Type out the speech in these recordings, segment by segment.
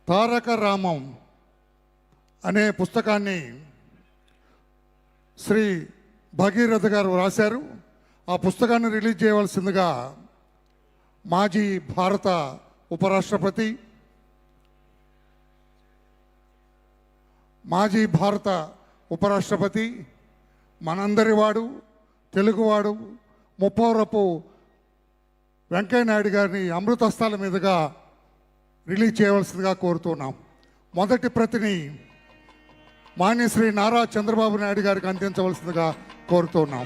తారక రామం అనే పుస్తకాన్ని శ్రీ భగీరథ గారు రాశారు. ఆ పుస్తకాన్ని రిలీజ్ చేయవలసిందిగా మాజీ భారత ఉపరాష్ట్రపతి, మనందరివాడు, తెలుగువాడు, ముప్పవరపు వెంకయ్యనాయుడు గారిని అమృతహస్తాల మీదుగా రిలీజ్ చేయవలసిందిగా కోరుతున్నాం. మొదటి ప్రతిని మాన్యశ్రీ నారా చంద్రబాబు నాయుడు గారికి అందించవలసిందిగా కోరుతున్నాం.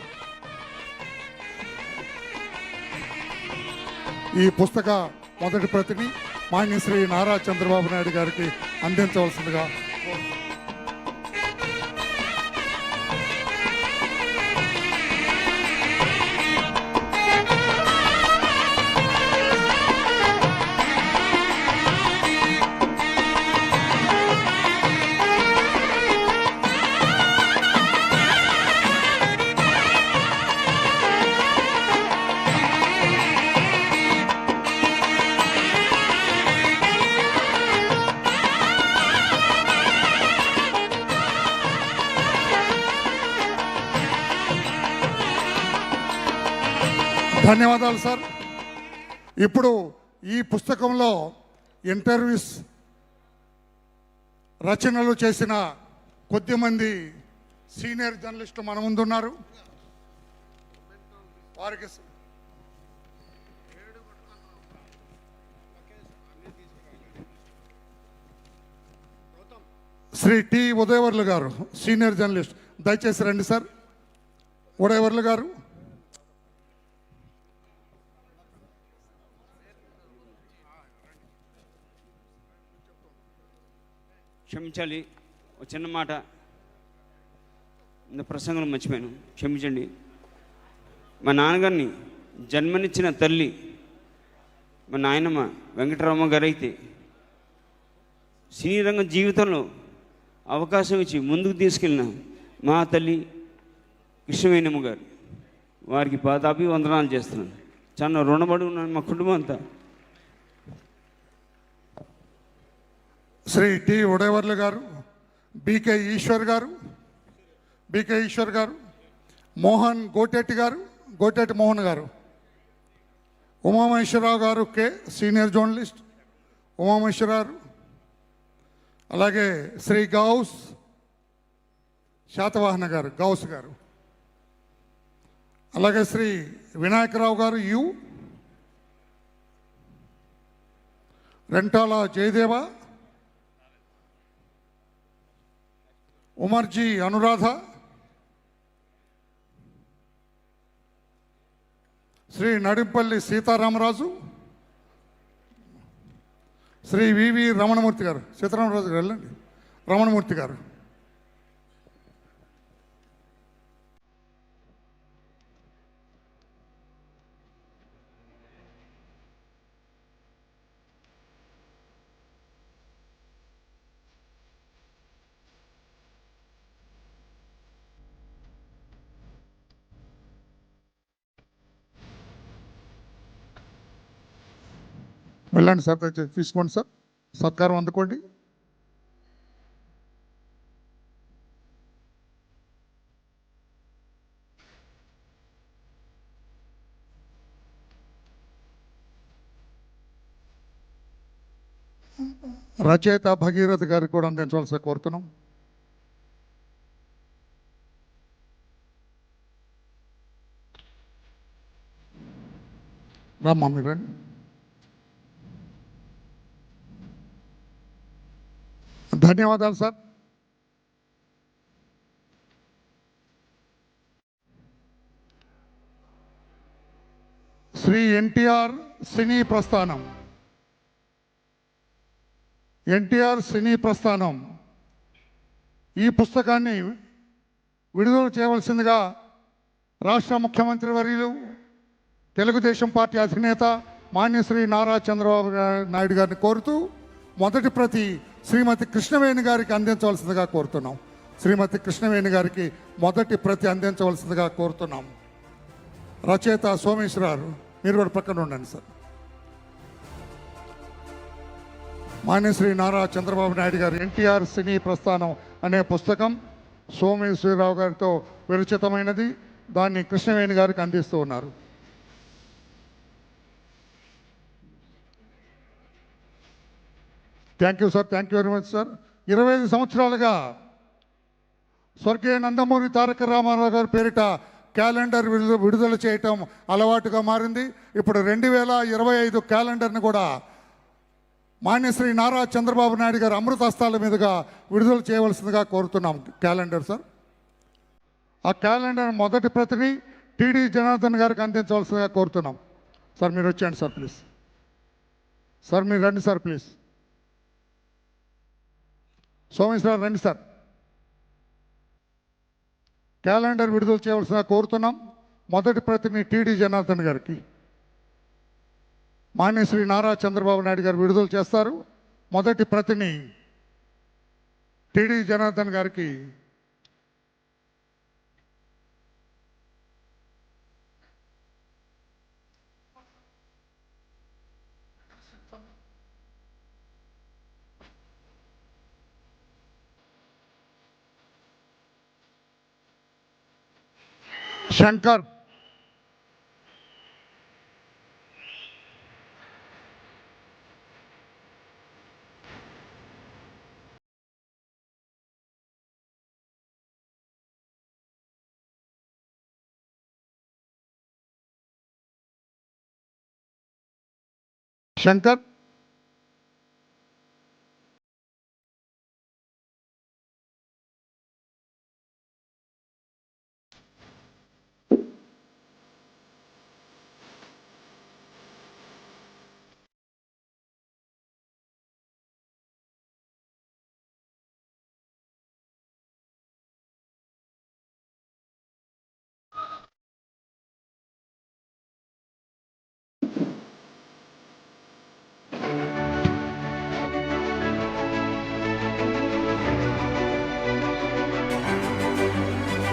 ఈ పుస్తక మొదటి ప్రతిని మాన్యశ్రీ నారా చంద్రబాబు నాయుడు గారికి అందించవలసిందిగా ధన్యవాదాలు సార్. ఇప్పుడు ఈ పుస్తకంలో ఇంటర్వ్యూస్ రచనలు చేసిన కొద్దిమంది సీనియర్ జర్నలిస్టులు మన ముందున్నారు. వారికి శ్రీ టి ఉదయవర్లు గారు, సీనియర్ జర్నలిస్ట్, దయచేసి రండి సార్. ఉదయవర్లు గారు. క్షమించాలి, ఒక చిన్న మాట, ఇంత ప్రసంగం మర్చిపోయాను, క్షమించండి. మా నాన్నగారిని జన్మనిచ్చిన తల్లి మా నాయనమ్మ వెంకటరామ గారు అయితే సినీ రంగం జీవితంలో అవకాశం ఇచ్చి ముందుకు తీసుకెళ్ళిన మా తల్లి కృష్ణవేణమ్మ గారు, వారికి పాదాభివందనాలు చేస్తున్నాను. చాలా రుణపడి ఉన్నాను మా కుటుంబం అంతా. శ్రీ టి ఉదయవర్లు గారు, బికే ఈశ్వర్ గారు, మోహన్ గోటెట్టి మోహన్ గారు, ఉమామహేశ్వరరావు గారు, సీనియర్ జర్నలిస్ట్ ఉమామహేశ్వరరావు, అలాగే శ్రీ గౌస్ శాతవాహన గారు, అలాగే శ్రీ వినాయకరావు గారు, రెంటాల జయదేవ, ఉమర్జీ అనురాధ, శ్రీ నడింపల్లి సీతారామరాజు, శ్రీ వివి రమణమూర్తి గారు, సీతారామరాజు గారు వెళ్ళండి, రమణమూర్తి గారు, వెళ్ళండి సార్, దయచేసి తీసుకోండి సార్, సత్కారం అందుకోండి. రచయిత భగీరథ గారికి కూడా అందించవలసి కోరుతున్నాం. రామ్మా మీరు రండి. ధన్యవాదాలు సార్. శ్రీ ఎన్టీఆర్ సినీ ప్రస్థానం ఈ పుస్తకాన్ని విడుదల చేయవలసిందిగా రాష్ట్ర ముఖ్యమంత్రి వర్యులు, తెలుగుదేశం పార్టీ అధినేత మాన్యశ్రీ నారా చంద్రబాబు నాయుడు గారిని కోరుతూ మొదటి ప్రతి శ్రీమతి కృష్ణవేణి గారికి అందించవలసిందిగా కోరుతున్నాం. మొదటి ప్రతి అందించవలసిందిగా కోరుతున్నాం. రచయిత సోమేశ్వరరావు, మీరు కూడా పక్కన ఉండండి సార్. మాన్యశ్రీ నారా చంద్రబాబు నాయుడు గారు ఎన్టీఆర్ సినీ ప్రస్థానం అనే పుస్తకం సోమేశ్వరరావు గారితో విరచితమైనది. దాన్ని కృష్ణవేణి గారికి అందిస్తూ ఉన్నారు. Thank you sir, thank you very much sir. 25 సంవత్సరాలుగా స్వర్గీయ నందమూరి తారక రామారావు గారి పేరిట క్యాలెండర్ విడుదల చేయటం అలవాటుగా మారింది. ఇప్పుడు 2025 క్యాలెండర్ని కూడా మాన్యశ్రీ నారా చంద్రబాబు నాయుడు గారు అమృత హస్తాల మీదుగా విడుదల చేయవలసిందిగా కోరుతున్నాం. క్యాలెండర్ సార్, ఆ క్యాలెండర్ మొదటి ప్రతిని టీడీ జనార్దన్ గారికి అందించవలసిందిగా కోరుతున్నాం. సార్ మీరు వచ్చేయండి సార్ ప్లీజ్. సార్ మీరు రండి సార్ ప్లీజ్. సోమేశ్వరరావు రండి సార్. క్యాలెండర్ విడుదల చేయవలసిందిగా కోరుతున్నాం. మొదటి ప్రతిని టీడీ జనార్దన్ గారికి మాన్యశ్రీ నారా చంద్రబాబు నాయుడు గారు విడుదల చేస్తారు. మొదటి ప్రతిని టీడీ జనార్దన్ గారికి శంకర్. శంకర్